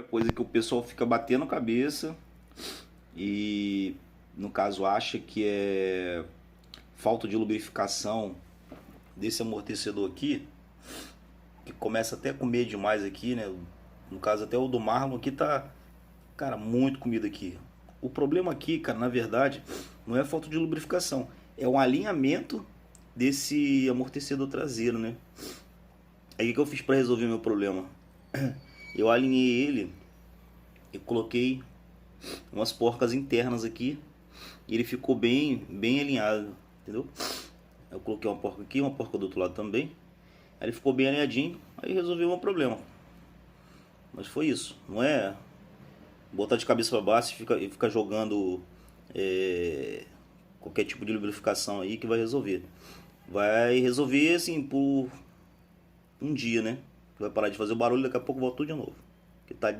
coisa que o pessoal fica batendo a cabeça e, no caso, acha que é falta de lubrificação desse amortecedor aqui, que começa até a comer demais aqui, né? No caso, até o do Marlon aqui tá, cara, muito comida aqui. O problema aqui, cara, na verdade, não é falta de lubrificação, é um alinhamento desse amortecedor traseiro, né? Aí o que eu fiz para resolver meu problema? Eu alinhei ele e coloquei umas porcas internas aqui e ele ficou bem alinhado, entendeu? Eu coloquei uma porca aqui, uma porca do outro lado também. Aí ele ficou bem alinhadinho, aí resolveu o meu problema. Mas foi isso, não é botar de cabeça para baixo e ficar jogando qualquer tipo de lubrificação aí que vai resolver. Vai resolver assim por um dia, né? Vai parar de fazer o barulho, daqui a pouco volta tudo de novo. Que tá